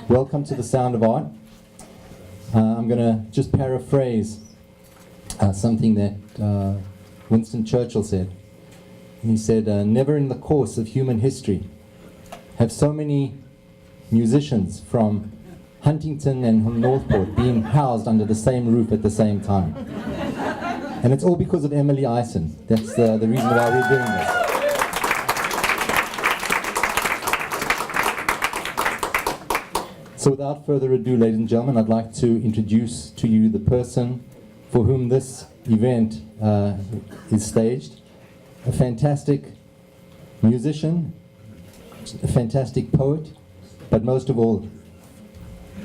Welcome to the Sound of Art. I'm going to just paraphrase something that Winston Churchill said. He said, never in the course of human history have so many musicians from Huntington and from Northport being housed under the same roof at the same time. And it's all because of Emily Eisen. That's the reason why we're doing this. So without further ado, ladies and gentlemen, I'd like to introduce to you the person for whom this event is staged. A fantastic musician, a fantastic poet, but most of all,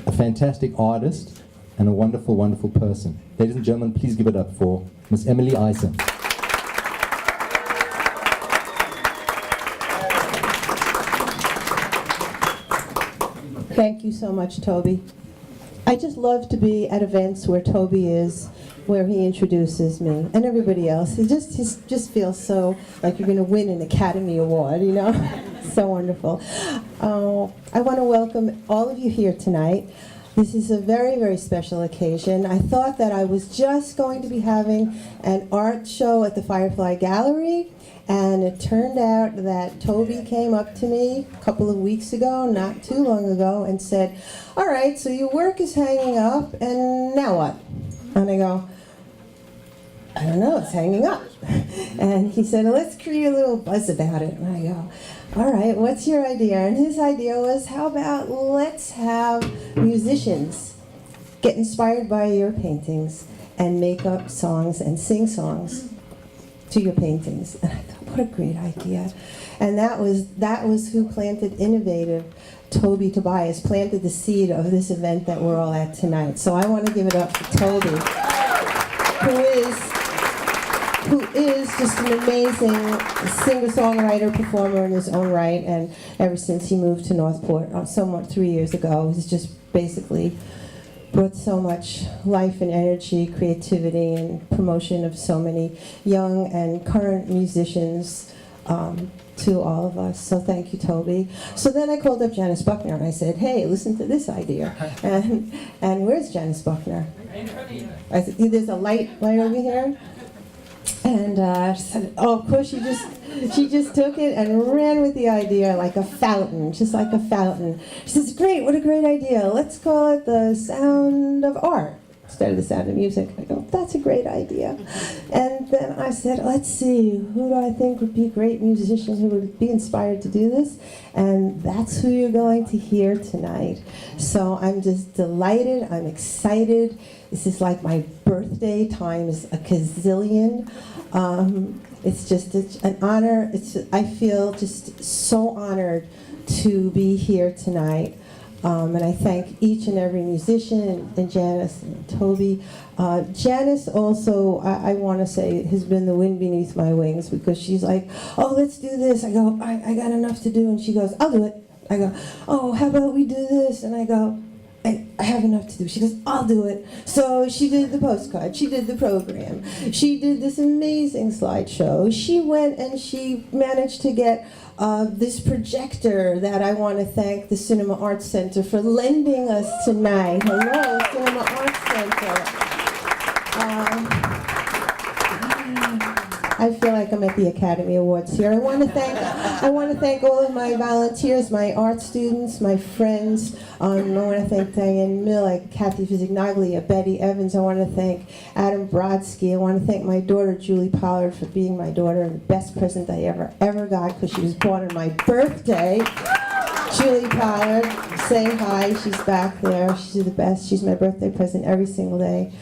a fantastic artist and a wonderful, wonderful person. Ladies and gentlemen, please give it up for Miss Emily Eisen. Thank you so much, Toby. I just love to be at events where Toby is, where he introduces me, and everybody else. It just feels so like you're going to win an Academy Award, you know? So wonderful. I want to welcome all of you here tonight. This is a very, very special occasion. I thought that I was just going to be having an art show at the Firefly Gallery, and it turned out that Toby came up to me a couple of weeks ago, not too long ago, and said, all right, so your work is hanging up, and now what? And I go, I don't know, it's hanging up. And he said, let's create a little buzz about it. And I go, all right, what's your idea? And his idea was, how about let's have musicians get inspired by your paintings and make up songs and sing songs to your paintings. And I thought, what a great idea. And that was who planted innovative. Tobias planted the seed of this event that we're all at tonight. So I want to give it up for Toby, who is just an amazing singer-songwriter, performer in his own right, and ever since he moved to Northport, somewhat 3 years ago, he's just basically brought so much life and energy, creativity, and promotion of so many young and current musicians to all of us. So thank you, Toby. So then I called up Janice Buckner and I said, hey, listen to this idea. And where's Janice Buckner? I said, there's a light over here. And she said, oh, of course, she just took it and ran with the idea like a fountain, just like a fountain. She says, great, what a great idea. Let's call it the Sound of Art instead of the Sound of Music. I go, that's a great idea. And then I said, let's see, who do I think would be great musicians who would be inspired to do this? And that's who you're going to hear tonight. So I'm just delighted, I'm excited. This is like my birthday times a gazillion. It's just an honor. I feel just so honored to be here tonight. And I thank each and every musician, and Janice and Toby. Janice also, I want to say, has been the wind beneath my wings, because she's like, oh, let's do this. I go, I got enough to do. And she goes, I'll do it. I go, oh, how about we do this? And I go, I have enough to do. She goes, I'll do it. So she did the postcard. She did the program. She did this amazing slideshow. She went and she managed to get this projector that I want to thank the Cinema Arts Center for lending us tonight. Hello, Cinema Arts Center. I feel like I'm at the Academy Awards here. I want to thank all of my volunteers, my art students, my friends. I want to thank Diane Mill, Kathy Fisignaglia, Betty Evans. I want to thank Adam Brodsky. I want to thank my daughter, Julie Pollard, for being my daughter and the best present I ever got, because she was born on my birthday. Julie Pollard, say hi. She's back there. She's the best. She's my birthday present every single day.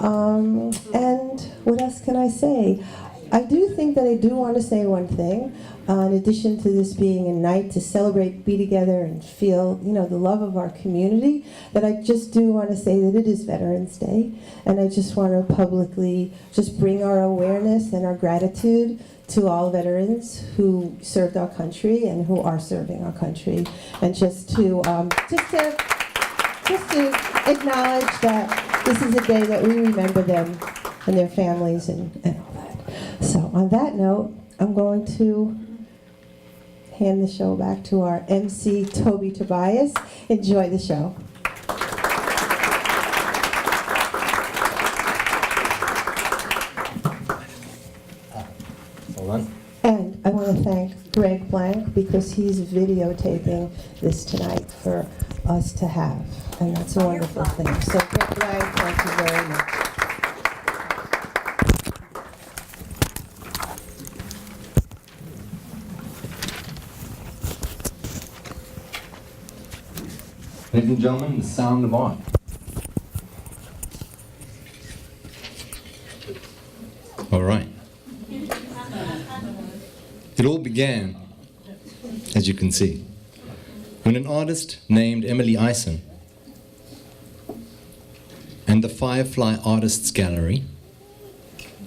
And what else can I say? I do think that I do want to say one thing. In addition to this being a night to celebrate, be together, and feel, the love of our community, that I just do want to say that it is Veterans Day, and I just want to publicly just bring our awareness and our gratitude to all veterans who served our country and who are serving our country, and just to acknowledge that this is a day that we remember them and their families and all that. So on that note, I'm going to hand the show back to our MC, Toby Tobias. Enjoy the show. Hold on. And I want to thank Greg Blank because he's videotaping this tonight for us to have. And that's a wonderful thing. So Greg Blank, thank you very much. Ladies and gentlemen, the sound of art. All right. It all began, as you can see, when an artist named Emily Eisen and the Firefly Artists Gallery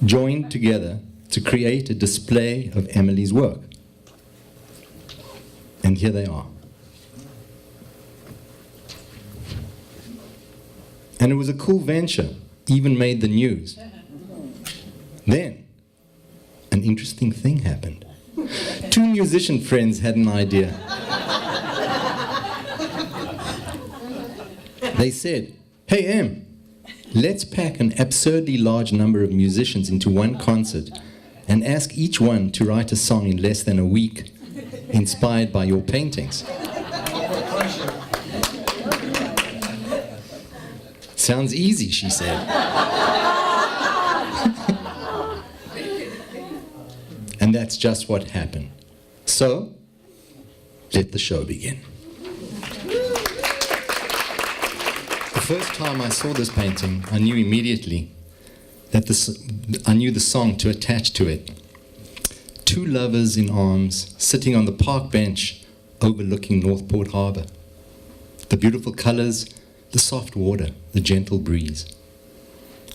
joined together to create a display of Emily's work. And here they are. And it was a cool venture, even made the news. Then, an interesting thing happened. Two musician friends had an idea. They said, "Hey Em, let's pack an absurdly large number of musicians into one concert and ask each one to write a song in less than a week, inspired by your paintings." "Sounds easy," she said. And that's just what happened. So, let the show begin. The first time I saw this painting, I knew immediately that I knew the song to attach to it. Two lovers in arms, sitting on the park bench overlooking Northport Harbor. The beautiful colors, the soft water, the gentle breeze.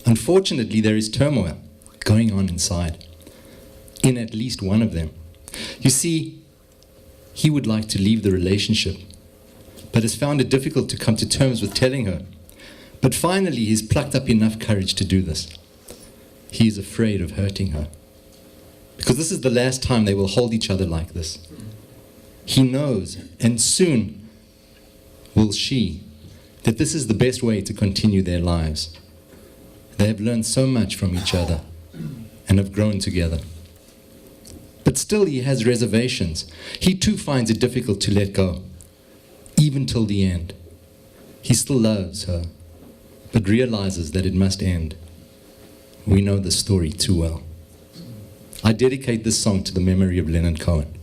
Unfortunately, there is turmoil going on inside, in at least one of them. You see, he would like to leave the relationship, but has found it difficult to come to terms with telling her. But finally, he's plucked up enough courage to do this. He is afraid of hurting her, because this is the last time they will hold each other like this. He knows, and soon will she, that this is the best way to continue their lives. They have learned so much from each other and have grown together. But still he has reservations. He too finds it difficult to let go, even till the end. He still loves her, but realizes that it must end. We know the story too well. I dedicate this song to the memory of Leonard Cohen.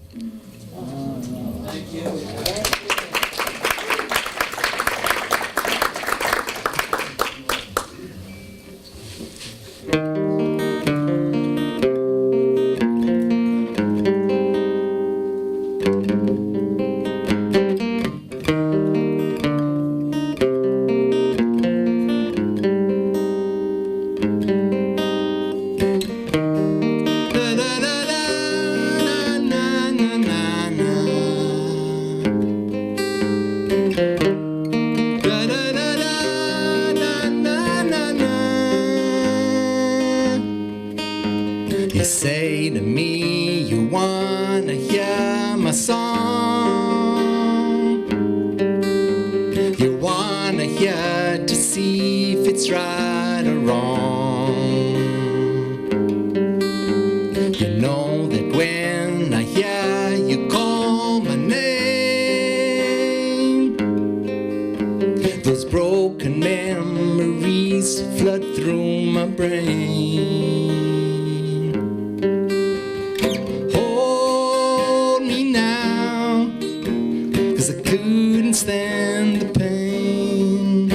You say to me you wanna hear my song. You wanna hear to see if it's right or wrong. You know that when I hear you call my name, those broken memories flood through my brain. Stand the pain.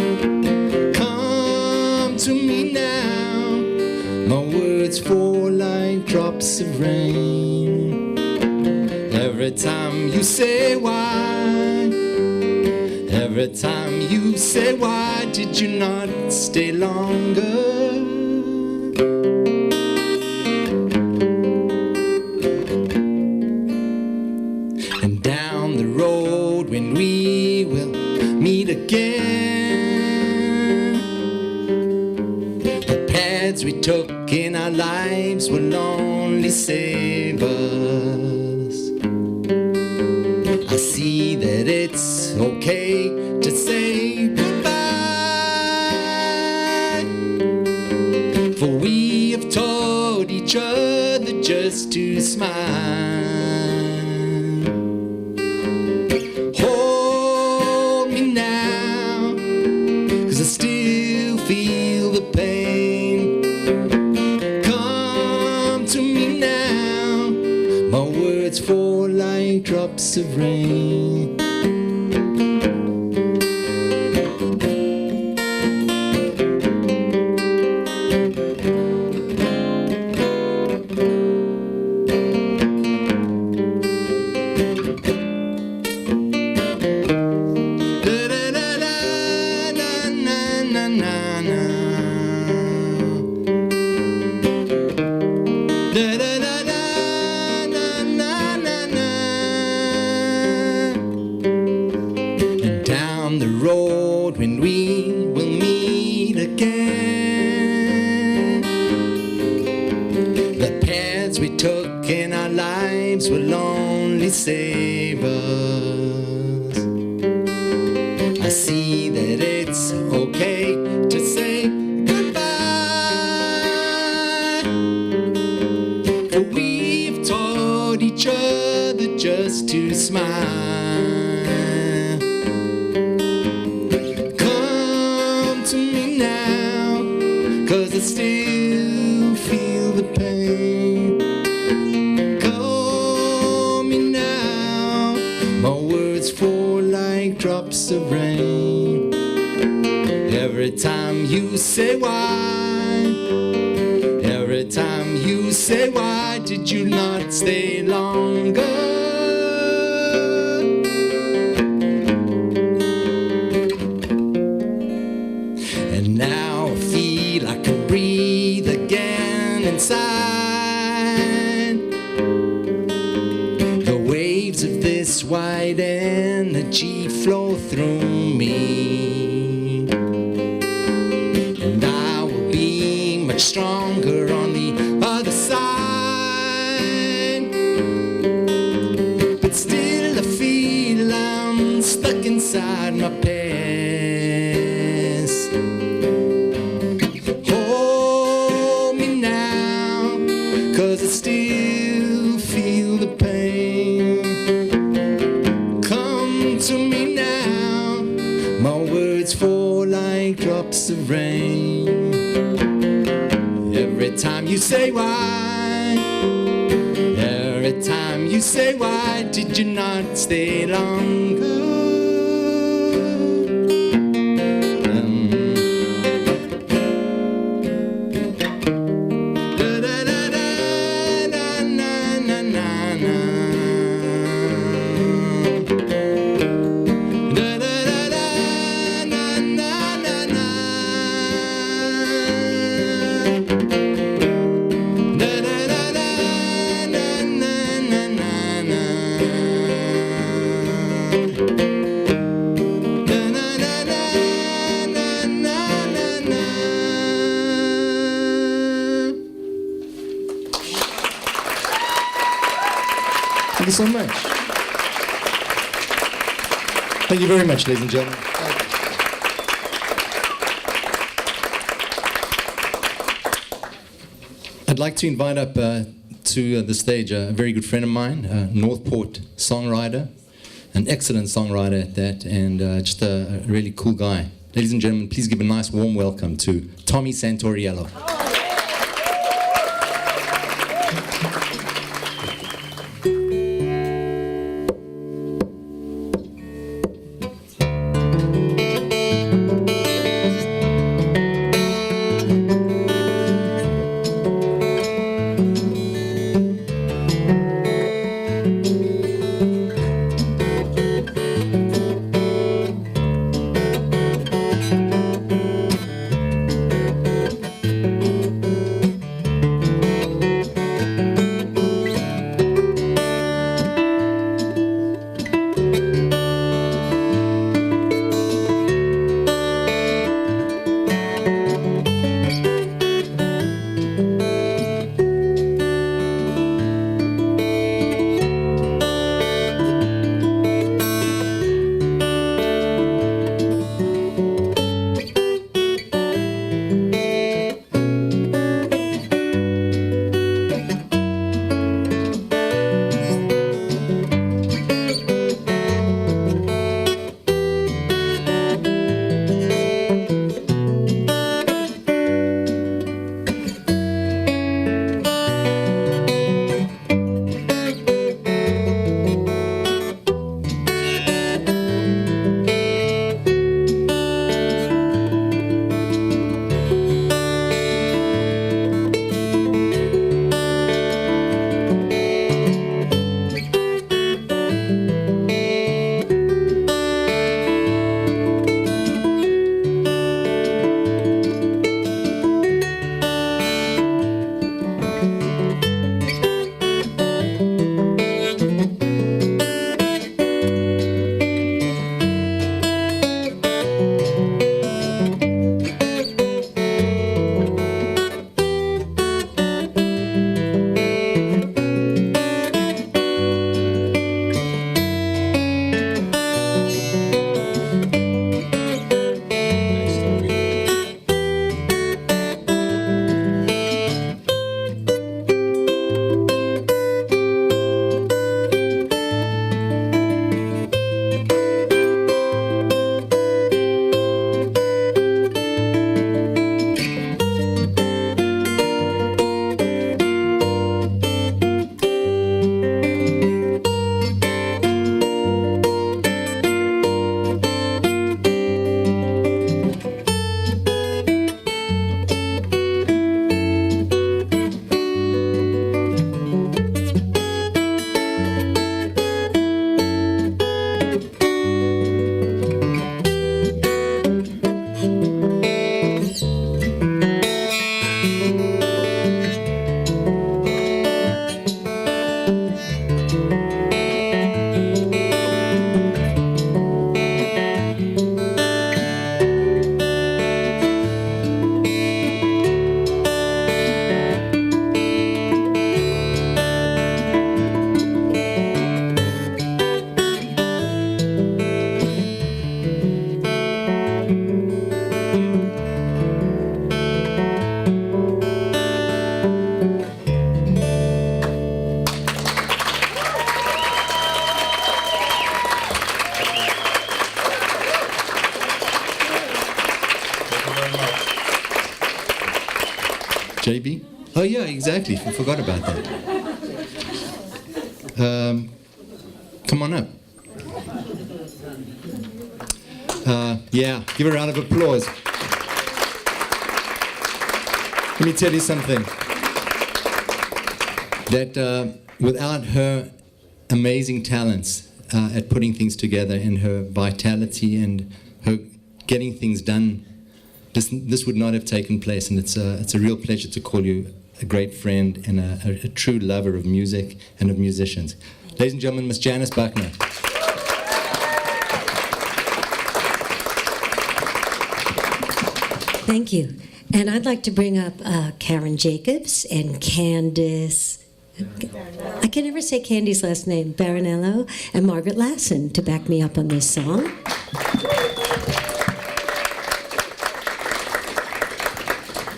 Come to me now. My words fall like drops of rain. Every time you say why, every time you say why did you not stay longer? And down the road when we will meet again, the paths we took in our lives will only save us. see that it's okay to say goodbye, for we have taught each other just to smile. Hold me now, 'cause I still feel the pain. Come to me now, my words fall like drops of rain. Will only save us. I see that it's okay to say goodbye, for we've taught each other just to smile. Come to me now, 'cause I still feel the pain. Fall like drops of rain. Every time you say why, every time you say why did you not stay longer? And now I feel I can breathe again inside. The waves of this wide energy flow through me, and I will be much stronger on the other side. But still I feel I'm stuck inside my past. Hold me now, 'cause I still feel the pain. To me now, my words fall like drops of rain. Every time you say why, every time you say why did you not stay longer? Thank you so much. Thank you very much, ladies and gentlemen. I'd like to invite up to the stage a very good friend of mine, a Northport songwriter, an excellent songwriter at that, and just a really cool guy. Ladies and gentlemen, please give a nice warm welcome to Tommy Santoriello. JB? Oh yeah, exactly. I forgot about that. Come on up. Yeah, give a round of applause. Let me tell you something. That without her amazing talents at putting things together and her vitality and her getting things done, this would not have taken place. And it's a real pleasure to call you a great friend and a true lover of music and of musicians. Ladies and gentlemen, Miss Janice Buckner. Thank you. And I'd like to bring up Karen Jacobs and Candice. I can never say Candy's last name, Baronello, and Margaret Lassen to back me up on this song.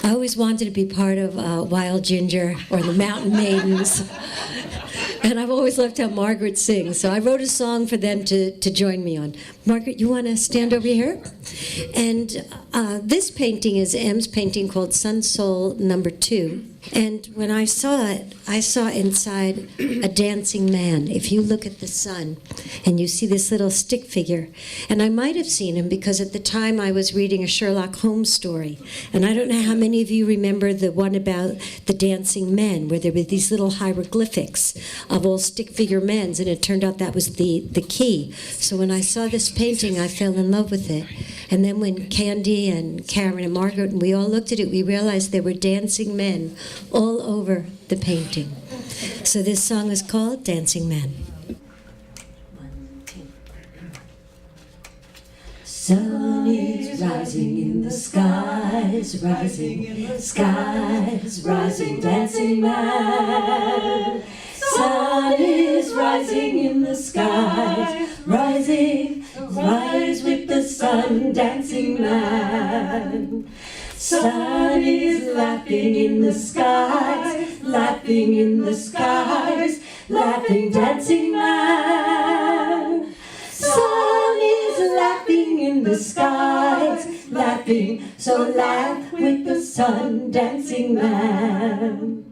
I always wanted to be part of Wild Ginger or the Mountain Maidens. And I've always loved how Margaret sings. So I wrote a song for them to join me on. Margaret, you want to stand over here? And this painting is M's painting called Sun Soul No. 2. And when I saw it, I saw inside a dancing man. If you look at the sun and you see this little stick figure, and I might have seen him because at the time I was reading a Sherlock Holmes story. And I don't know how many of you remember the one about the dancing men, where there were these little hieroglyphics of all stick figure men, and it turned out that was the key. So when I saw this painting, I fell in love with it. And then when Candy and Karen and Margaret and we all looked at it, we realized there were dancing men all over the painting. So this song is called Dancing Men. Sun is rising in the skies, rising in the skies, rising, dancing man. Sun is rising in the sky, rising, rise with the sun, dancing man. Sun is laughing in the skies, laughing in the skies, laughing, dancing man. Sun is laughing in the skies, laughing, so laugh with the sun, dancing man.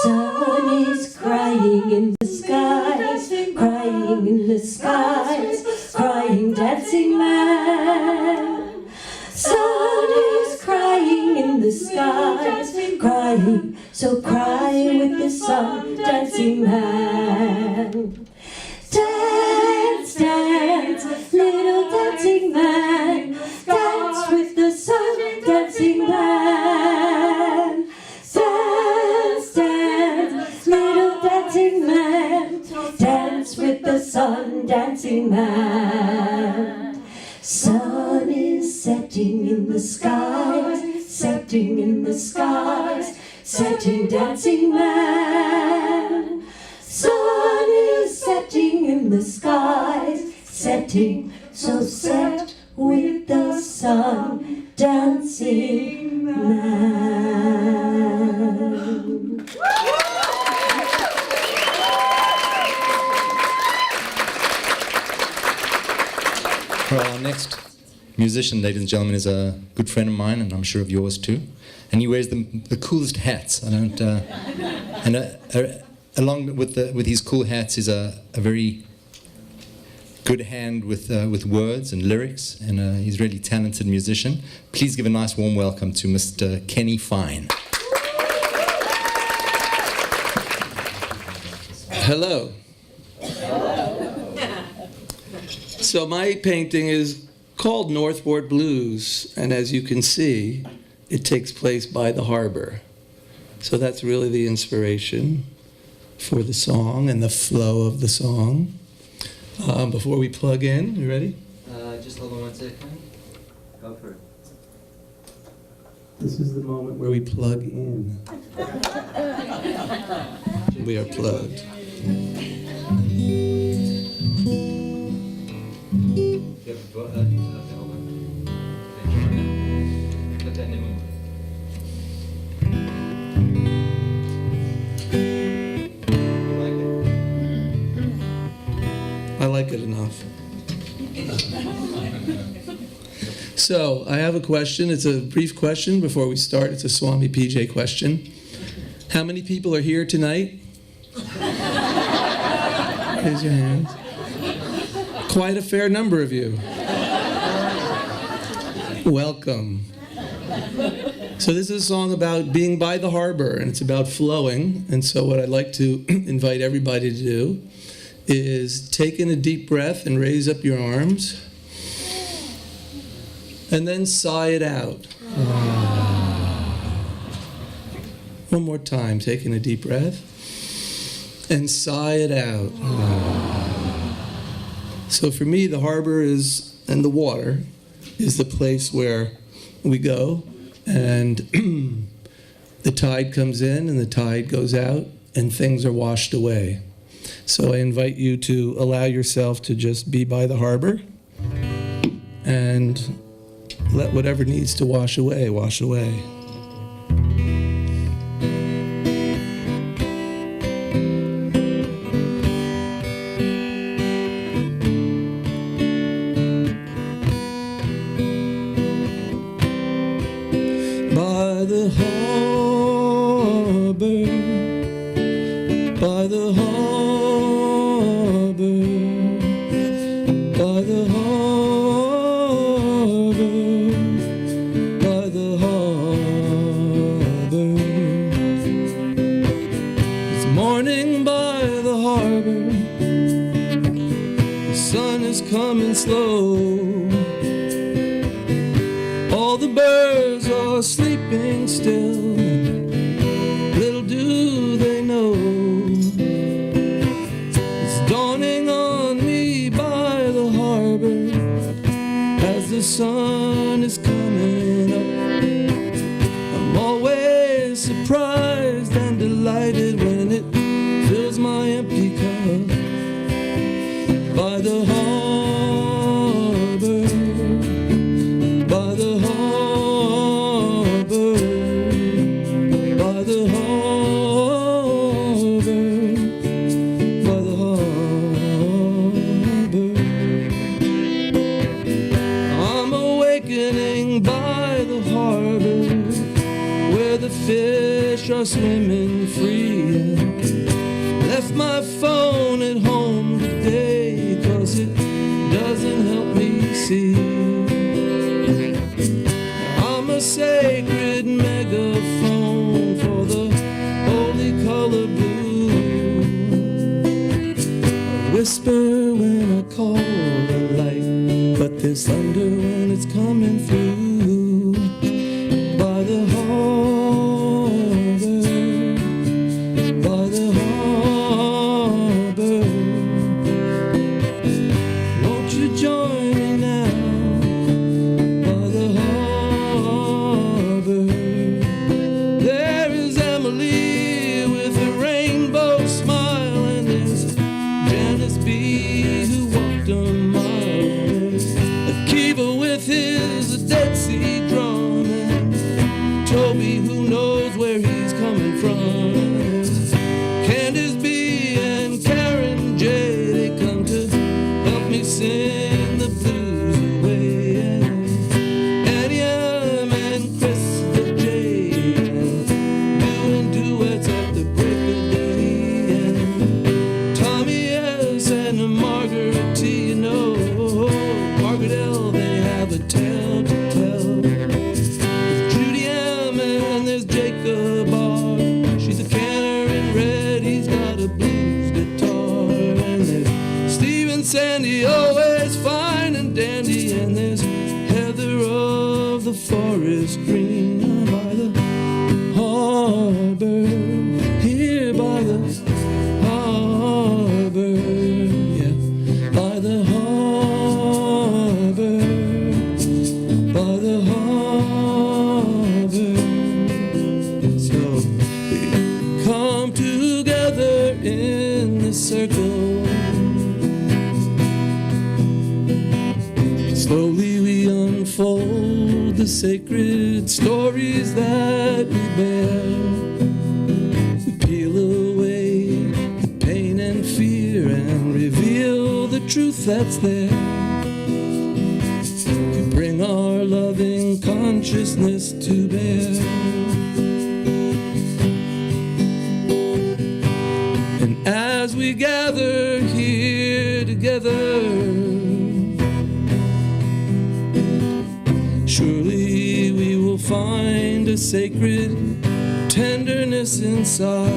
Sun is crying in the skies, crying in the skies, crying, dancing man. Sun is crying in the skies, crying, so cry with the sun, dancing man. Dance, dance, little dancing man, dance with the sun, dancing man. Dance, dance, little dancing man, dance with the sun, dancing man. Sun is setting in the skies, setting in the skies, setting, dancing man. Sun is setting in the skies, setting, so set with the sun, dancing man. Well, our next musician, ladies and gentlemen, is a good friend of mine, and I'm sure of yours too. And he wears the coolest hats. I don't. Along with his cool hats is a very good hand with words and lyrics, and he's a really talented musician. Please give a nice warm welcome to Mr. Kenny Fine. Hello. So my painting is called Northport Blues, and as you can see, it takes place by the harbor. So that's really the inspiration for the song and the flow of the song. Before we plug in, you ready? Just hold on 1 second. Go for it. This is the moment where we plug in. We are plugged. I like it enough. So I have a question. It's a brief question before we start. It's a Swami PJ question. How many people are here tonight? Raise your hands. Quite a fair number of you. Welcome. So this is a song about being by the harbor, and it's about flowing. And so what I'd like to invite everybody to do is take in a deep breath and raise up your arms. And then sigh it out. One more time, taking a deep breath. And sigh it out. So for me, the harbor and the water is the place where we go, and the tide comes in and the tide goes out, and things are washed away. So I invite you to allow yourself to just be by the harbor and let whatever needs to wash away, wash away. By the harbor, by the harbor, by the harbor, by the harbor. It's morning by the harbor. The sun is coming slow. All the birds are sleeping still. Little do they know, it's dawning on me by the harbor as the sun is coming up. I'm always surprised and delighted when it fills my empty cup. By the harbor, by the harbor, by the harbor, by the harbor. I'm awakening by the harbor where the fish are swimming free. Left my phone at home today 'cause it doesn't help me see. I'm a sacred megaphone for the holy color blue. I whisper when I call the light, but there's thunder when it's coming through. By the harbor, by the harbor, won't you join me now? By the harbor, there is Emily with a rainbow smile, and there's Janice who walked a mile. Akiva with his Dead Sea drum, and Toby who knows where he's coming from. Candace B and Karen J, they come to help me sing the blues away. Annie M and Chris the J, doing duets at the break of day. And Tommy S and Margaret T, you know, Margaret L, they have a tale to tell. There's Judy M and there's Jacob R, she's a canner in red, he's got a blues guitar. And there's Steve and Sandy, always fine and dandy, and there's Heather of the forest green. By the harbor, here by the harbor, yeah, by the harbor, by the harbor. So we come together in the circle. Slowly we unfold the sacred stories that we bear. We peel away the pain and fear and reveal the truth that's there. We bring our loving consciousness to bear. And as we gather here together, surely we will find a sacred tenderness inside.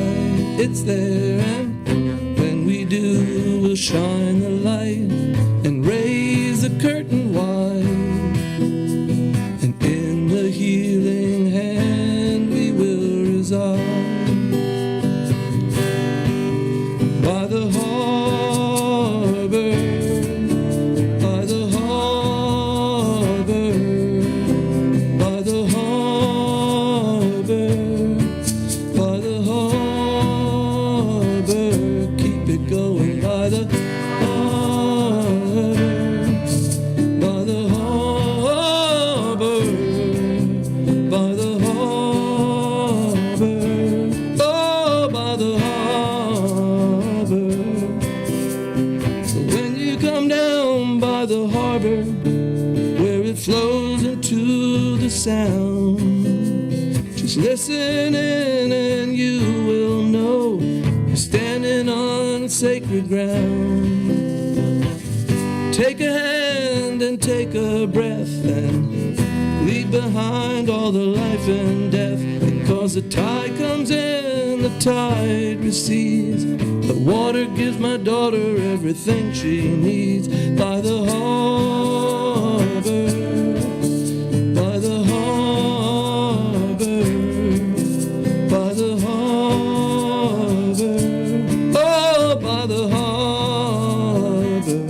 It's there, and when we do, we'll shine the light and raise the curtain wide. And in the healing hand we will reside. By the harbor, by the harbor, by the harbor, by the harbor, keep it going. By the harbor, by the harbor, by the harbor, oh, by the harbor. So when you come down by the harbor, where it flows into the sound, just listen in and you will know you're standing on sacred ground. Take a hand and take a breath and leave behind all the life and death. Because the tide comes in, the tide recedes. The water gives my daughter everything she needs. By the harbor, by the harbor, by the harbor, oh, by the harbor.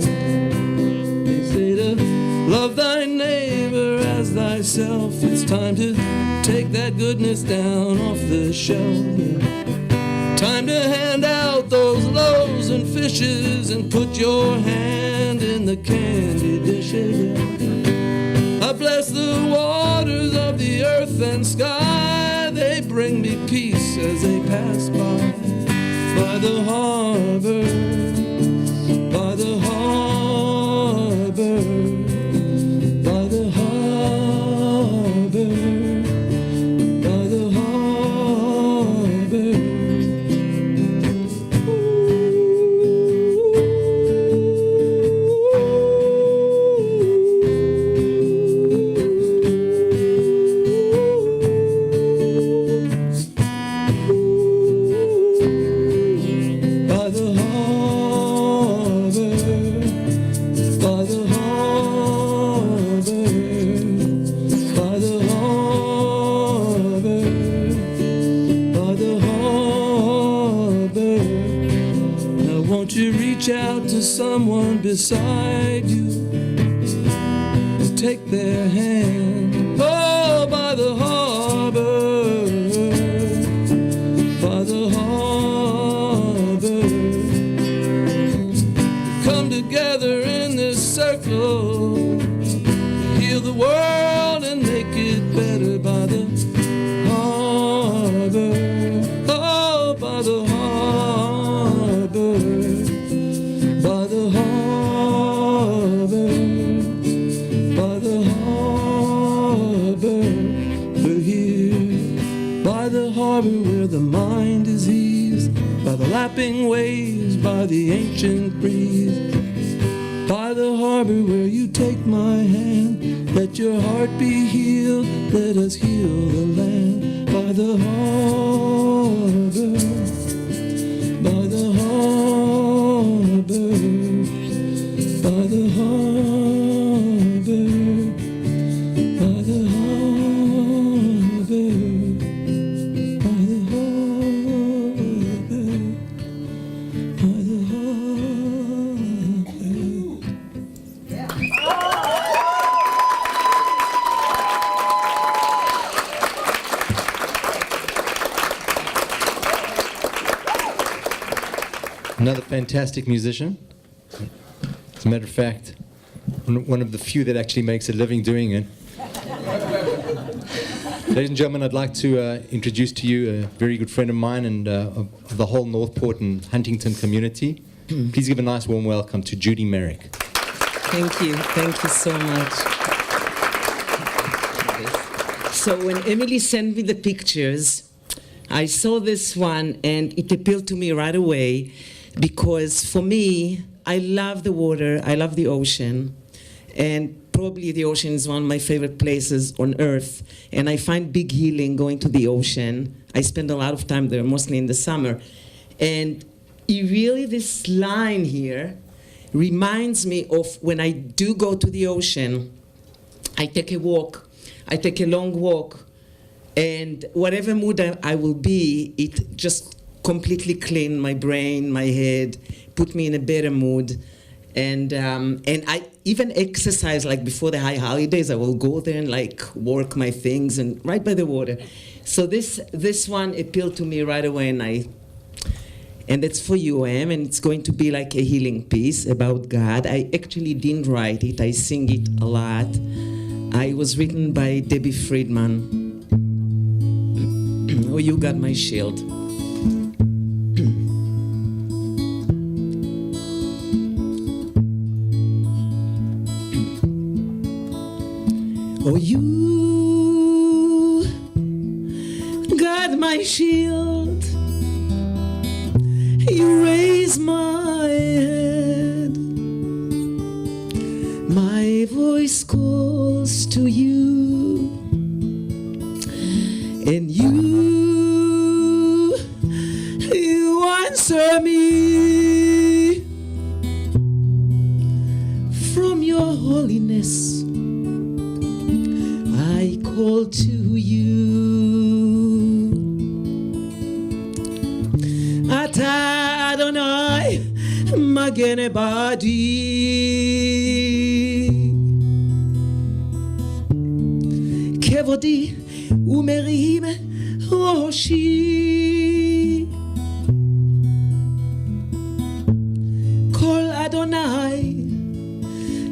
They say to love thy neighbor as thyself. It's time to take that goodness down off the shelf. Time to hand out those loaves and fishes and put your hand in the candy dishes. I bless the waters of the earth and sky. They bring me peace as they pass by. By the harbor, by the harbor, by the harbor, by the harbor. By the harbor, by the harbor, by the harbor, by the harbor. Now won't you reach out to someone beside you and take their hand? Oh, by the harbor, by the harbor. Come together in this circle, heal the world and make it better. By the harbor, oh, by the harbor, by the harbor, by the harbor. We're here by the harbor where the mind is eased, by the lapping waves, by the ancient breeze. By the harbor where you take my hand, let your heart be healed, let us heal the land. By the harbor, by the harbor, by the harbor, by the harbor, by the harbor, by the Another fantastic musician. As a matter of fact, one of the few that actually makes a living doing it. Ladies and gentlemen, I'd like to introduce to you a very good friend of mine and of the whole Northport and Huntington community. Please give a nice warm welcome to Judy Merrick. Thank you so much. So when Emily sent me the pictures, I saw this one and it appealed to me right away because for me, I love the water, I love the ocean, and probably the ocean is one of my favorite places on earth, and I find big healing going to the ocean. I spend a lot of time there, mostly in the summer. And really this line here reminds me of when I do go to the ocean, I take a walk, I take a long walk, and whatever mood I will be, it just completely clean my brain, my head, put me in a better mood. And I even exercise, like before the high holidays, I will go there and like work my things and right by the water. So this one appealed to me right away, and it's for you, Em, and it's going to be like a healing piece about God. I actually didn't write it, I sing it a lot. It was written by Debbie Friedman. Oh, you got my shield. Oh, you got my shield. You raise my head. My voice calls to you, and you answer me from your holiness. I call to you. Ata Adonai Magene Badi Kevodi Umerim Roshi Kol Adonai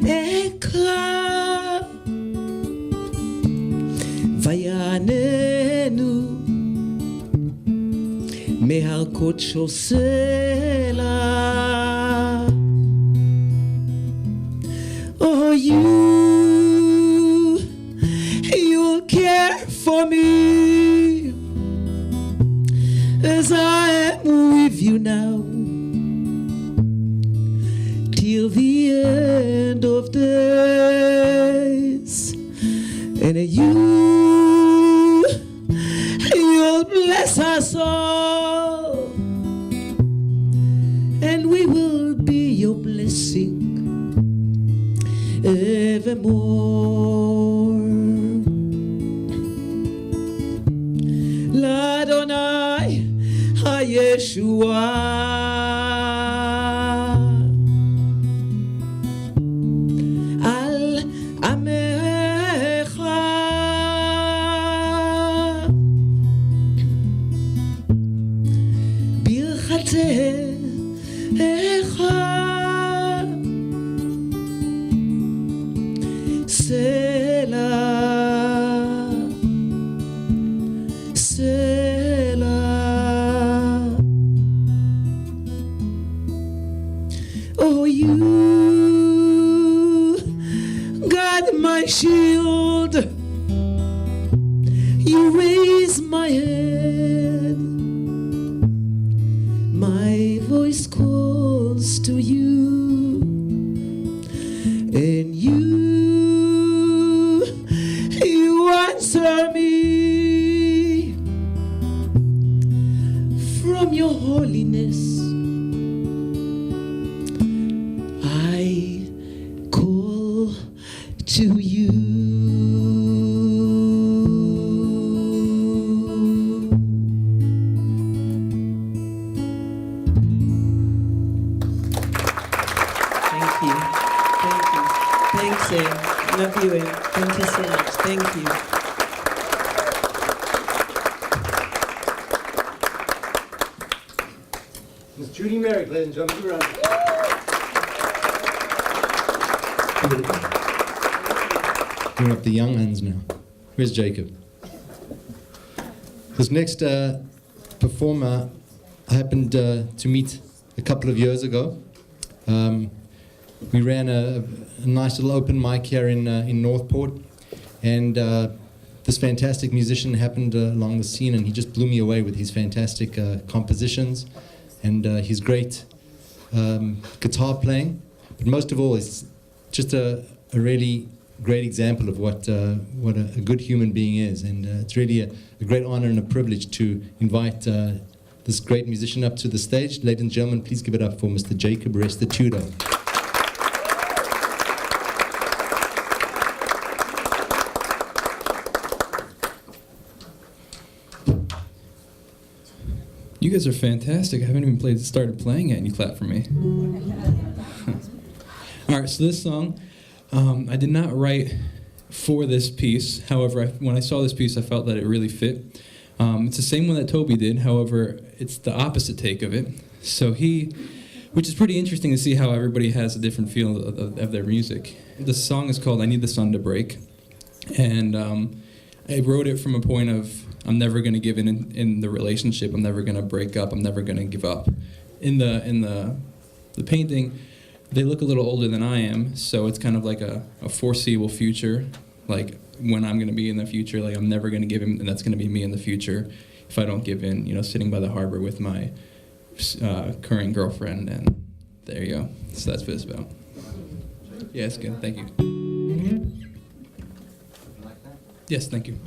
Ekra Vayanenu Mehalkot Shosela. Oh, you'll care for me as I am with you now till the end of days, and you'll bless us all, and we will be your blessing evermore. L'Adonai HaYeshua Al Amecha Birchatecha Selah, Selah. Oh, you, God, my shield, you raise my head, my voice calls to you, and you answer me from your holiness. I call to you. Thank you. Thank you. Thanks, Em. Love you, Em. Thank you so much. Thank you. Miss Judy Merrick, ladies and gentlemen, give her a round. Bring up the young uns now. Where's Jacob? This next performer I happened to meet a couple of years ago. We ran a nice little open mic here in Northport, and the this fantastic musician happened along the scene, and he just blew me away with his fantastic compositions and his great guitar playing. But most of all, it's just a really great example of what a good human being is. And it's really a great honor and a privilege to invite this great musician up to the stage. Ladies and gentlemen, please give it up for Mr. Jacob Restituto. You guys are fantastic. I haven't even started playing yet, and you clap for me. All right, so this song, I did not write for this piece. However, when I saw this piece, I felt that it really fit. It's the same one that Toby did. However, it's the opposite take of it. So which is pretty interesting to see how everybody has a different feel of their music. The song is called "I Need the Sun to Break," and I wrote it from a point of, I'm never going to give in the relationship. I'm never going to break up. I'm never going to give up. In the painting, they look a little older than I am, so it's kind of like a foreseeable future, like when I'm going to be in the future. Like, I'm never going to give in, and that's going to be me in the future if I don't give in. You know, sitting by the harbor with my current girlfriend, and there you go. So that's what it's about. Yeah, it's good. Thank you. Yes, thank you.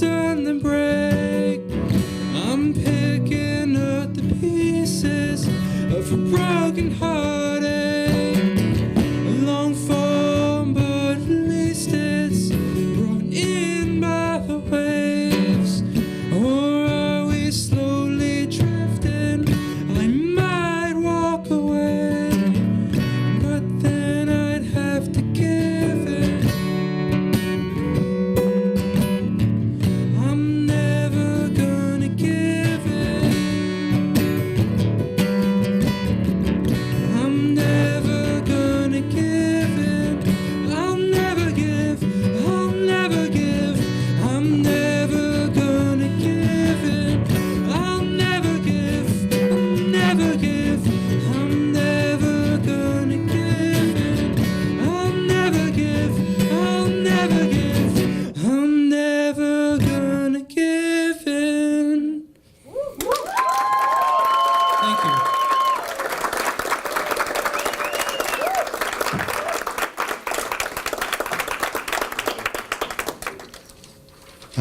sun to break. I'm picking up the pieces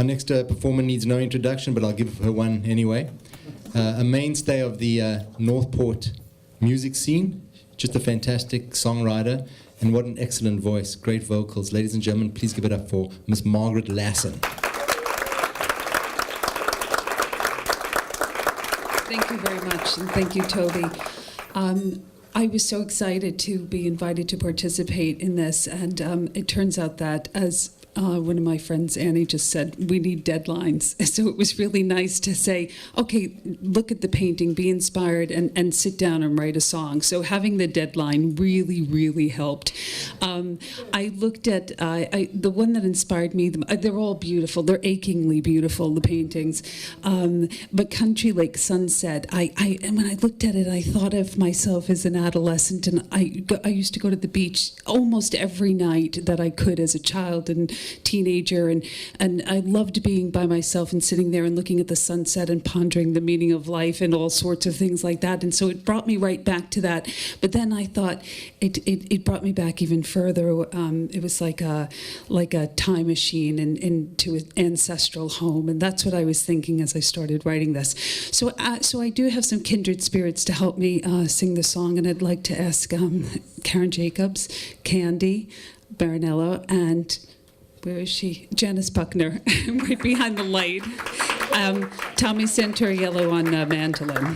next performer needs no introduction, but I'll give her one anyway. A mainstay of the Northport music scene, just a fantastic songwriter, and what an excellent voice, great vocals. Ladies and gentlemen, please give it up for Miss Margaret Lassen. Thank you very much, and thank you, Toby. I was so excited to be invited to participate in this, and it turns out that, as one of my friends, Annie, just said, we need deadlines. So it was really nice to say, okay, look at the painting, be inspired, and sit down and write a song. So having the deadline really, really helped. I looked at the one that inspired me. They're all beautiful. They're achingly beautiful, the paintings. But Country Lake Sunset, and when I looked at it, I thought of myself as an adolescent, and I used to go to the beach almost every night that I could as a child and teenager, and I loved being by myself and sitting there and looking at the sunset and pondering the meaning of life and all sorts of things like that. And so it brought me right back to that. But then I thought it brought me back even further. It was like a time machine into an ancestral home, and that's what I was thinking as I started writing this. So I do have some kindred spirits to help me sing the song, and I'd like to ask Karen Jacobs, Candy Baronello, and where is she? Janice Buckner, right behind the light. Tommy Santoriello on mandolin.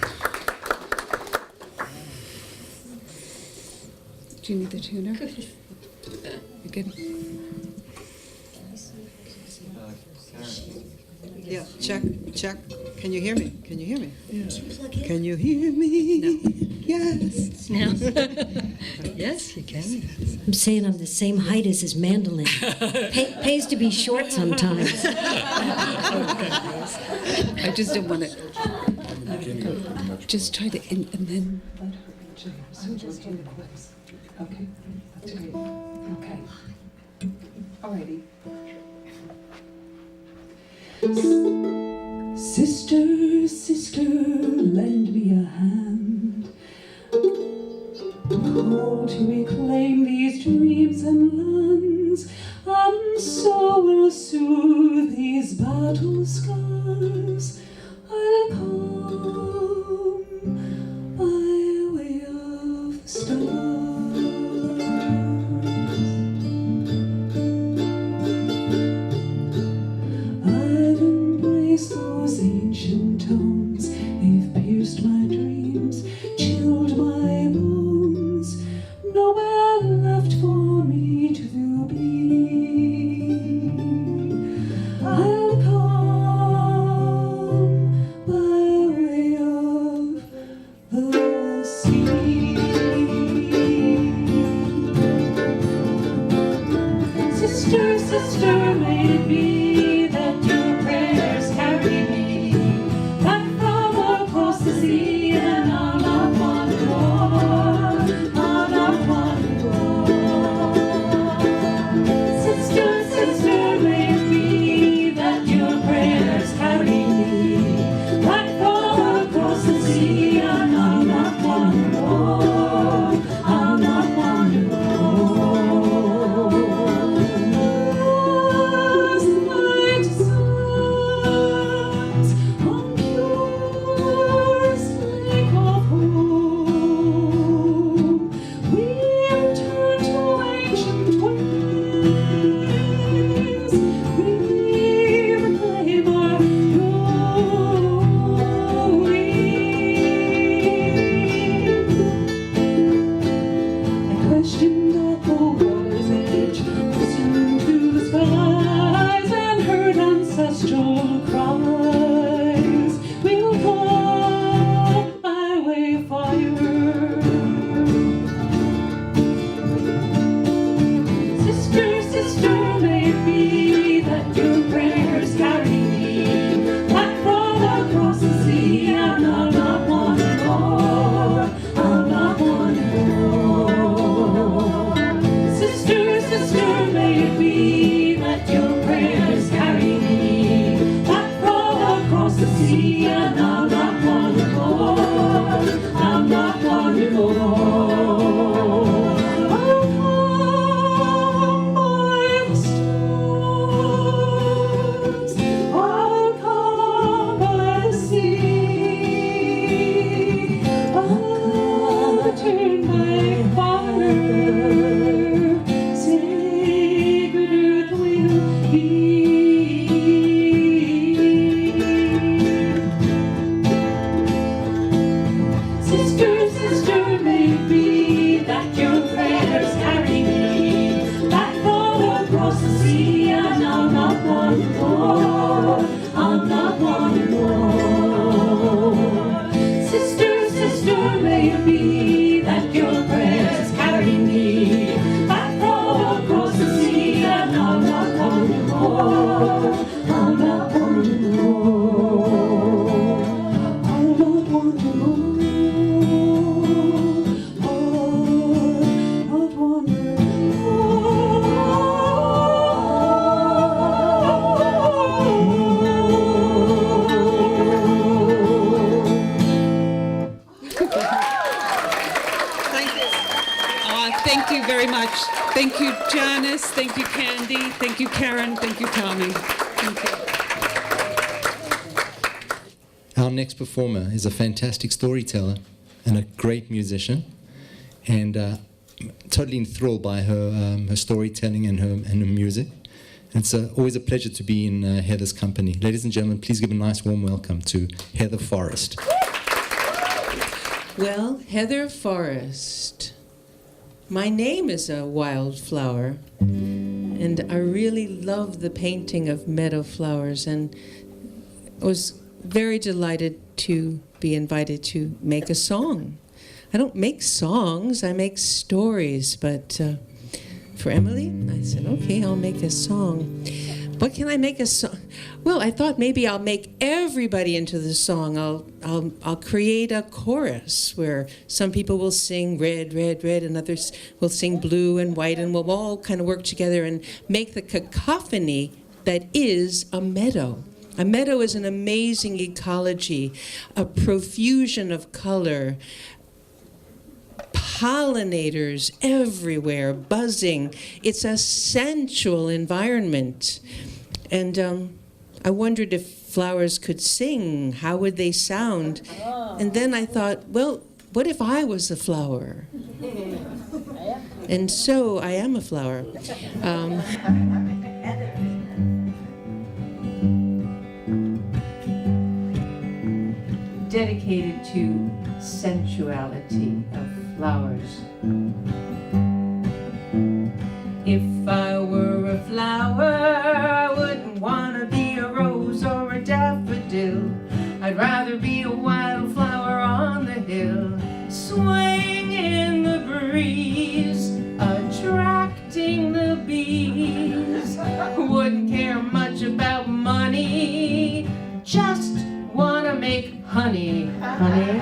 Do you need the tuner? You good? Yeah, check. Can you hear me? Can you hear me? Can you hear me? No. Yes. Now, Yes, you can. I'm saying I'm the same height as his mandolin. Pays to be short sometimes. I just don't want to. Just try to, and then. Okay, that's great. Okay. Alrighty. Sister, sister, lend me a hand. Call to reclaim these dreams and lands, and so will soothe these battle scars. I'll come by way of the stars. I've embraced those ancient tones, they've pierced my dreams, chilled my bones, nowhere left for me to be. I'll come very much. Thank you, Janice. Thank you, Candy. Thank you, Karen. Thank you, Tommy. Thank you. Our next performer is a fantastic storyteller and a great musician, and totally enthralled by her storytelling and her music. And it's always a pleasure to be in Heather's company. Ladies and gentlemen, please give a nice warm welcome to Heather Forrest. Well, Heather Forrest. My name is a wildflower, and I really love the painting of meadow flowers, and I was very delighted to be invited to make a song. I don't make songs, I make stories, but for Emily, I said, okay, I'll make a song. What can I make a song? Well, I thought maybe I'll make everybody into the song. I'll create a chorus where some people will sing red, red, red, and others will sing blue and white, and we'll all kind of work together and make the cacophony that is a meadow. A meadow is an amazing ecology, a profusion of color, pollinators everywhere, buzzing. It's a sensual environment. And I wondered if flowers could sing. How would they sound? And then I thought, well, what if I was a flower? And so I am a flower. Dedicated to sensuality of flowers. If I were a flower, I wouldn't want to be a rose or a daffodil. I'd rather be a wildflower on the hill, swaying in the breeze, attracting the bees. Wouldn't care much about money, just wanna make honey, honey.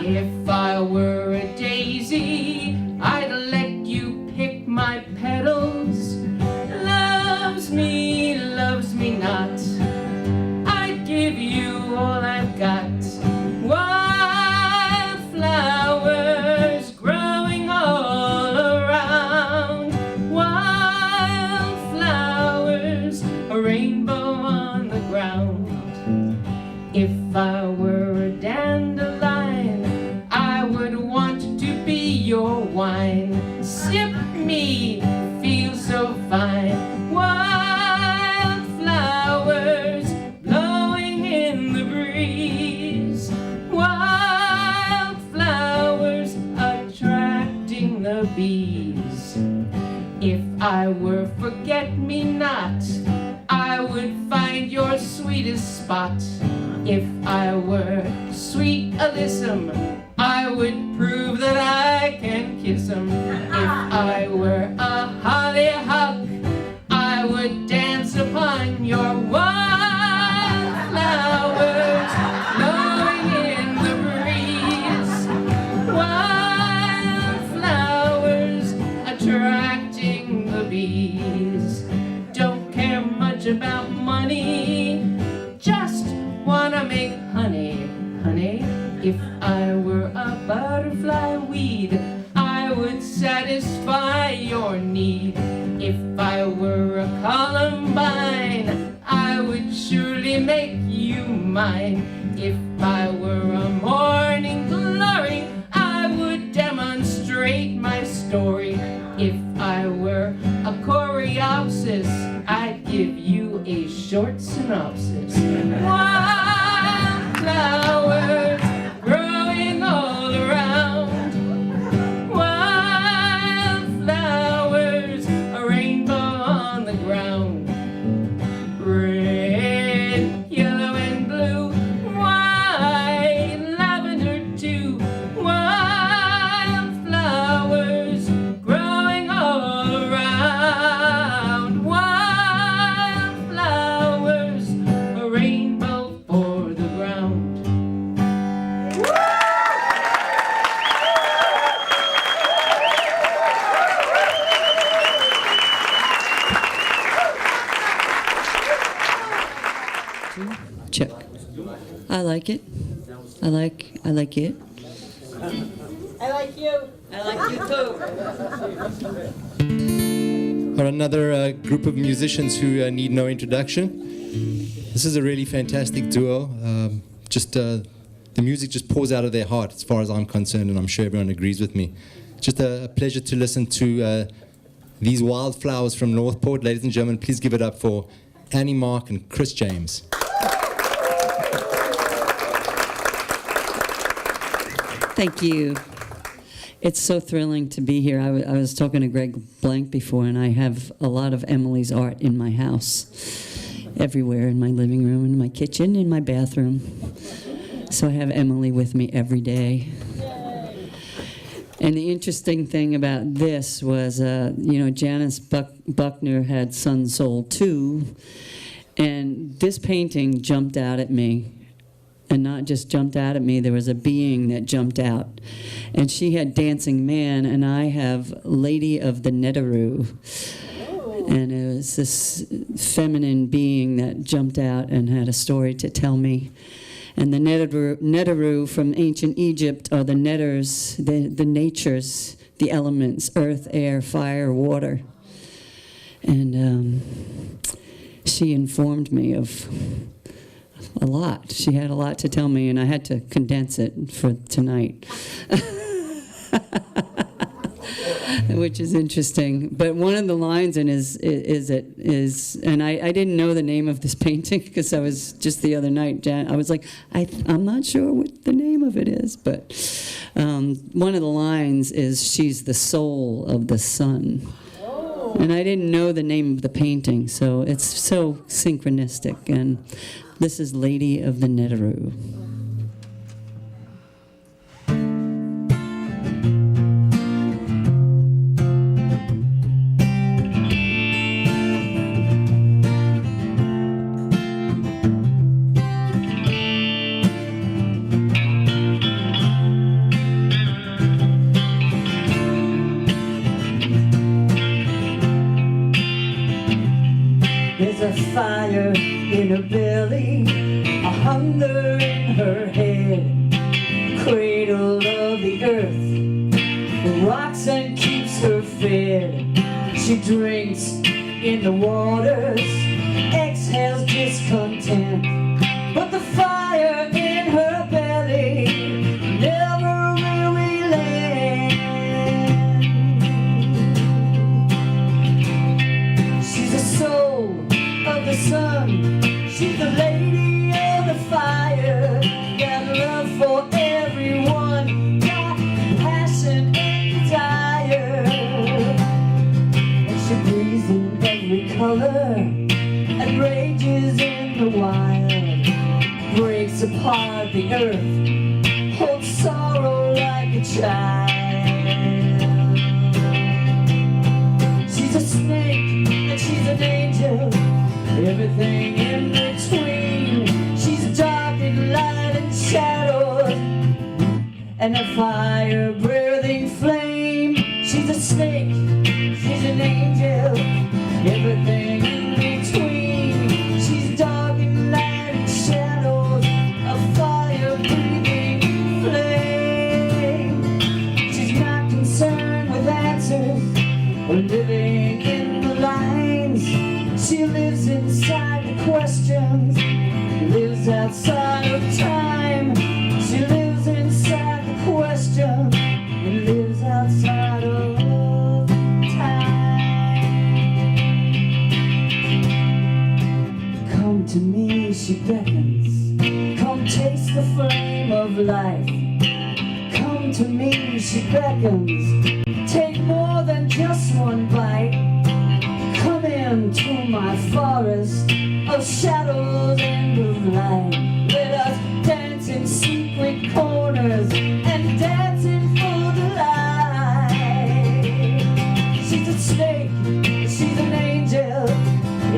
If I were a daisy, I'd let you pick my petals. Loves me not. I'd give you all I've got. Wildflowers growing all around. Wildflowers, a rainbow on the ground. If I were a dandelion, I would want to be your wine. Sip me, feel so fine. Wildflowers blowing in the breeze. Wildflowers attracting the bees. If I were forget-me-not, I would find your sweetest spot. If I were sweet Alyssum, I would prove that I can kiss 'em. If I were a hollyhock, I would dance upon your wildflowers blowing in the breeze. Wildflowers attracting the bees. Don't care much about money, just wanna make honey, honey. If I were a butterfly weed, I would satisfy your need. If I were a columbine, I would surely make you mine. If I were a morning glory, I would demonstrate my story. If I were a coreopsis, I'd give you a short synopsis. Wildflowers growing all around. Wildflowers, a rainbow on the ground. Red, yellow, and blue. White, lavender too. Wildflowers growing all around. Wildflowers, a rainbow for the ground. Check. I like it. I like it. I like you. I like you too. Got another group of musicians who need no introduction. This is a really fantastic duo. The music just pours out of their heart as far as I'm concerned, and I'm sure everyone agrees with me. Just a pleasure to listen to these wildflowers from Northport. Ladies and gentlemen, please give it up for Annie Mark and Chris James. Thank you. It's so thrilling to be here. I was talking to Greg Blank before, and I have a lot of Emily's art in my house, everywhere, in my living room, in my kitchen, in my bathroom. So I have Emily with me every day. And the interesting thing about this was, Janice Buckner had Sun Soul 2, and this painting jumped out at me. And not just jumped out at me, there was a being that jumped out. And she had Dancing Man, and I have Lady of the Neteru. And it was this feminine being that jumped out and had a story to tell me. And the Neteru from ancient Egypt are the netters, the natures, the elements, earth, air, fire, water. And she informed me of a lot. She had a lot to tell me, and I had to condense it for tonight. Which is interesting. But one of the lines in is and I didn't know the name of this painting because I was just the other night, I was like, I'm not sure what the name of it is, but one of the lines is, she's the soul of the sun. And I didn't know the name of the painting, so it's so synchronistic. And this is Lady of the Neteru. There's a fire in her belly, a hunger in her head, cradle of the earth, rocks and keeps her fed. She drinks in the waters, exhales discontent, but the fire in her belly never will relent. She's a soul of the sun, she's the lady of the fire, got love for everyone, got passion and desire, and she breathes in every color and rages in the wild, breaks apart the earth, holds sorrow like a child. She's a snake and she's an angel, everything in between. She's dark and light and shadows, and a fire-breathing flame. She's a snake, she's an angel, everything in between. She's dark and light and shadows, a fire-breathing flame. She's not concerned with answers or living in the lines. She lives inside the questions, lives outside of time. She lives inside the question and lives outside of time. Come to me, she beckons. Come taste the flame of life. Come to me, she beckons. Take more than just one bite. Come into my forest of shadows and of light. Let us dance in secret corners and dance in full delight. She's a snake, she's an angel,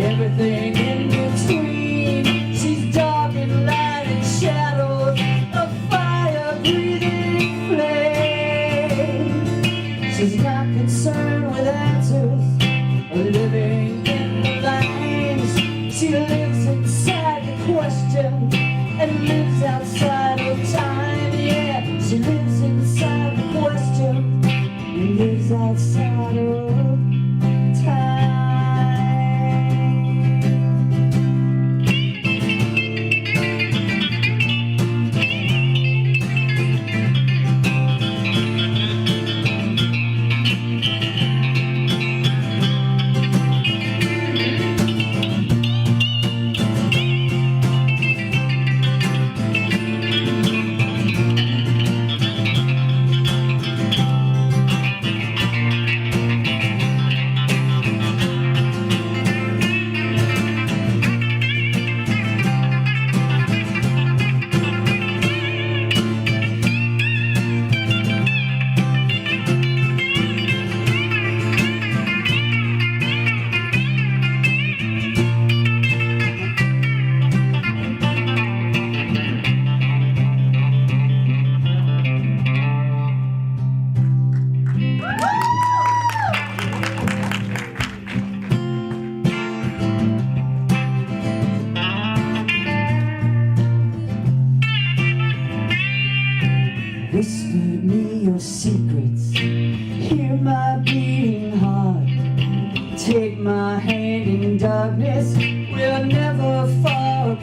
everything in between. She's dark and light and shadows, a fire-breathing flame. She's not concerned with answers, living in the lines. She lives inside the question and lives outside of time. Yeah, she lives inside the question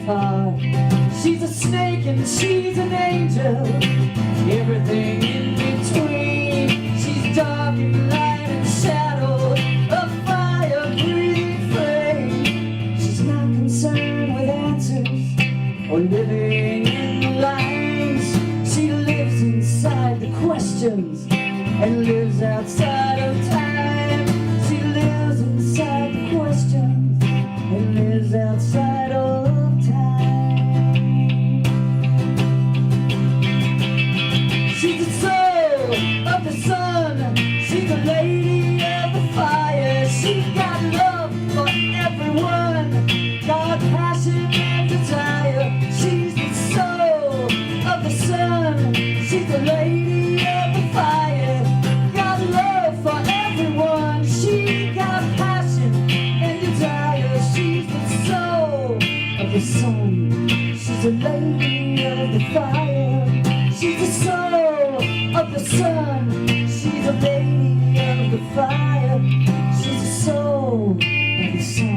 heart. She's a snake and she's an angel, everything in between. She's dark and light and shadow, a fire-breathing flame. She's not concerned with answers or living in the lines. She lives inside the questions and lives outside of time. She lives inside the questions and lives outside of time. She's the soul of the sun. She's the lady of the fire. She's got love for everyone, got passion and desire. She's the soul of the sun. She's the lady of the fire, got love for everyone. She got passion and desire. She's the soul of the sun. She's the lady of the fire. She's the soul of the sun. She's the lady of the fire. She's the soul of the sun.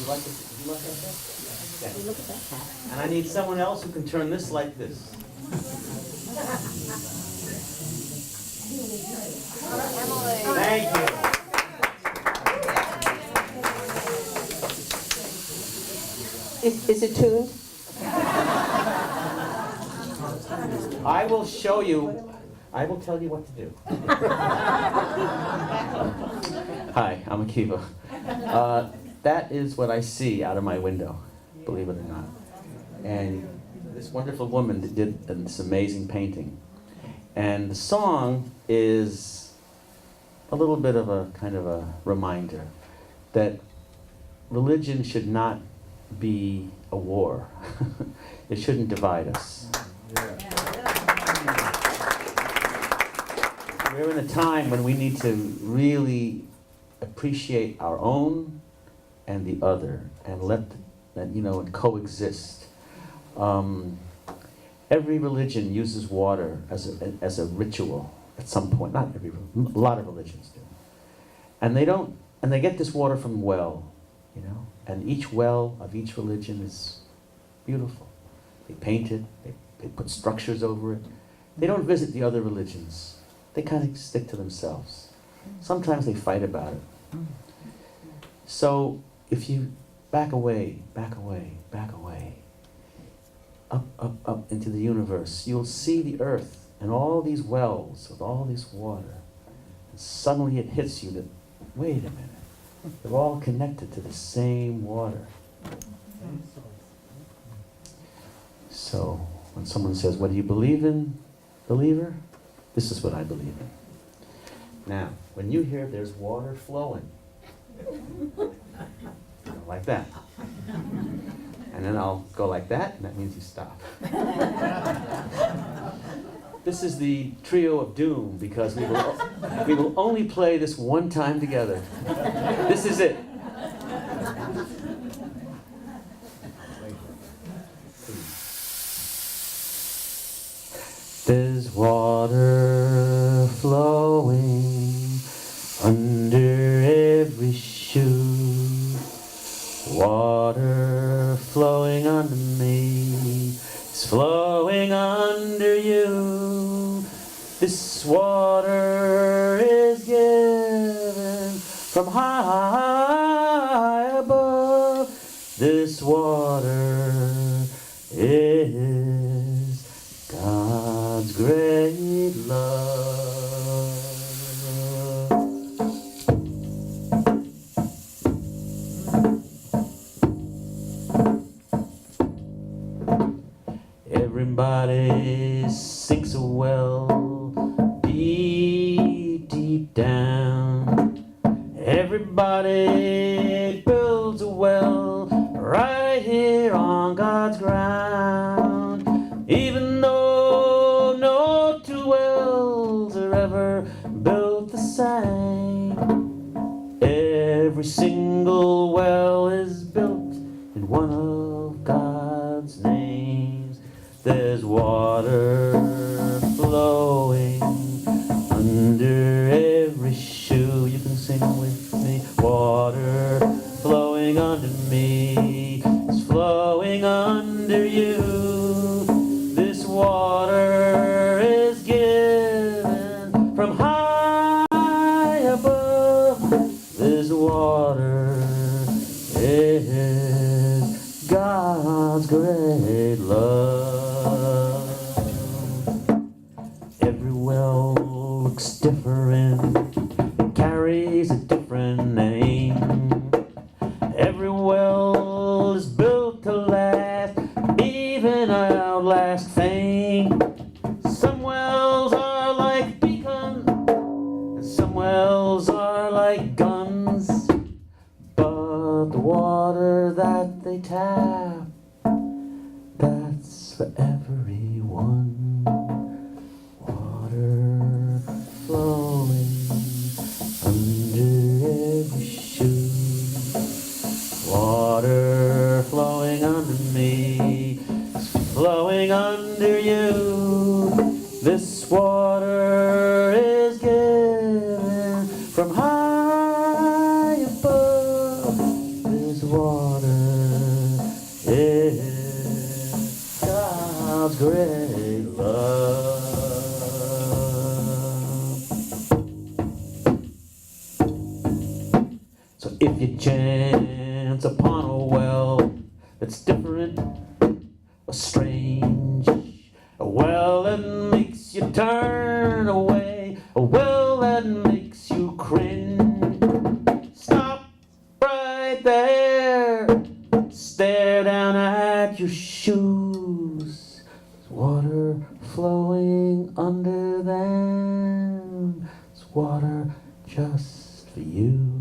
you like it? Would you like that? Yeah. Look at that hat. And I need someone else who can turn this like this. Thank you. Is it tuned? I will show you. I will tell you what to do. Hi, I'm Akiva. That is what I see out of my window, believe it or not. And this wonderful woman did this amazing painting. And the song is a little bit of a kind of a reminder that religion should not be a war. It shouldn't divide us. We're in a time when we need to really appreciate our own and the other, and let that, and coexist. Every religion uses water as a ritual at some point. Not every, a lot of religions do, and they get this water from well, and each well of each religion is beautiful. They paint it. They put structures over it. They don't visit the other religions. They kind of stick to themselves. Sometimes they fight about it. So if you back away, up into the universe, you'll see the earth and all these wells with all this water. And suddenly it hits you that, wait a minute, they're all connected to the same water. So when someone says, what do you believe in, believer? This is what I believe in. Now, when you hear there's water flowing, like that. And then I'll go like that, and that means you stop. This is the trio of doom, because we will only play this one time together. This is it. There's water flowing under every shoe, water flowing under me, it's flowing under you. This water is given from high above. This water is God's great love. Everybody sinks a well deep, deep down. Everybody builds a well right here on God's ground. Even though no two wells are ever built the same, every single well is built in one of God's names. There's water flowing under every shoe. You can sing with me. Water flowing under me. It's flowing under you. This water is given from high above. This water is God's great love. Every well looks different, it carries a different name. Every well is built to last, even outlast fame. Some wells are like beacons, and some wells are like guns. But the water that they tap, that's for everyone. Water flowing under every shoe. Water flowing under me. It's flowing under you. This water is given from high above. This water If you chance upon a well that's different or strange, a well that makes you turn away, a well that makes you cringe, stop right there, stare down at your shoes. There's water flowing under them. There's water just for you.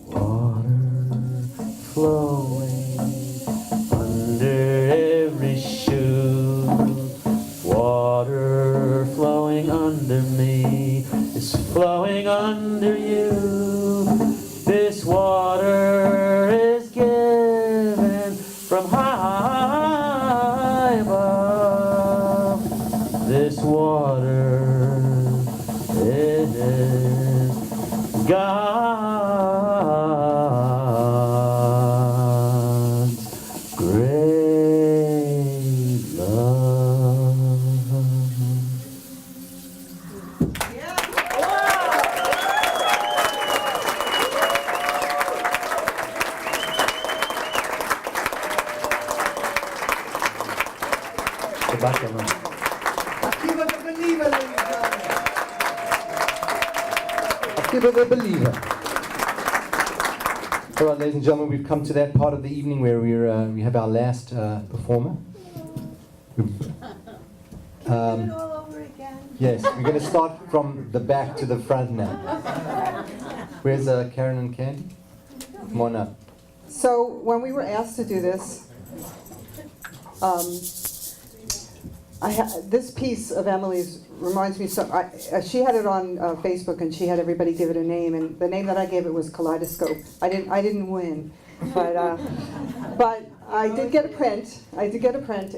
Water flowing under every shoe. Water flowing under me is flowing under you. This water is given from high above. This water is God's great love. The Buckner. Akiva the believer, ladies and gentlemen. Akiva the believer. All right, ladies and gentlemen, we've come to that part of the evening where we have our last performer. all over again. Yes, we're going to start from the back to the front now. Where's Karen and Candy? Come on up. So when we were asked to do this, this piece of Emily's reminds me so. She had it on Facebook, and she had everybody give it a name, and the name that I gave it was Kaleidoscope. I didn't win, but I did get a print.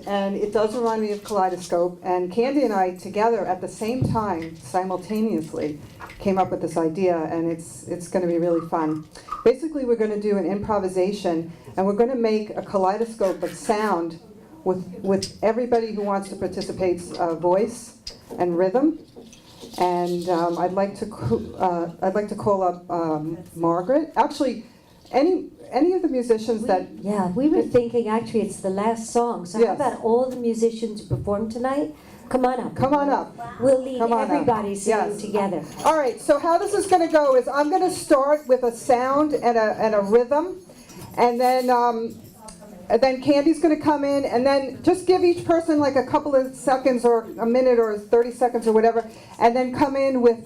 And it does remind me of Kaleidoscope. And Candy and I together at the same time, simultaneously, came up with this idea, and it's going to be really fun. Basically, we're going to do an improvisation, and we're going to make a kaleidoscope of sound with everybody who wants to participate's voice and rhythm. And I'd like to call up Margaret. Actually, any of the musicians Yeah, we were thinking actually it's the last song. So Yes. how about all the musicians who perform tonight? Come on up. Come on up. We'll lead Come on up. everybody singing Yes. together. All right, so how this is going to go is I'm going to start with a sound and a rhythm, and then Candy's going to come in, and then just give each person like a couple of seconds or a minute or 30 seconds or whatever, and then come in with,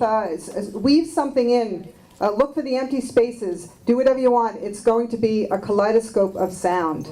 weave something in. Look for the empty spaces. Do whatever you want. It's going to be a kaleidoscope of sound.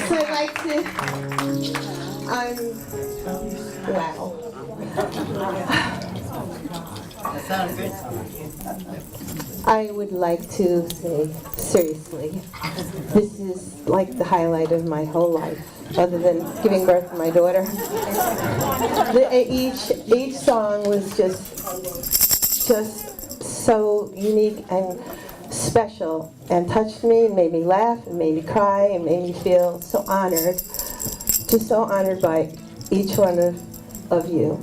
So I'd like to, wow. I would like to say, seriously, this is like the highlight of my whole life, other than giving birth to my daughter. Each song was just so unique and special, and touched me, and made me laugh, and made me cry, and made me feel so honored, just so honored by each one of you.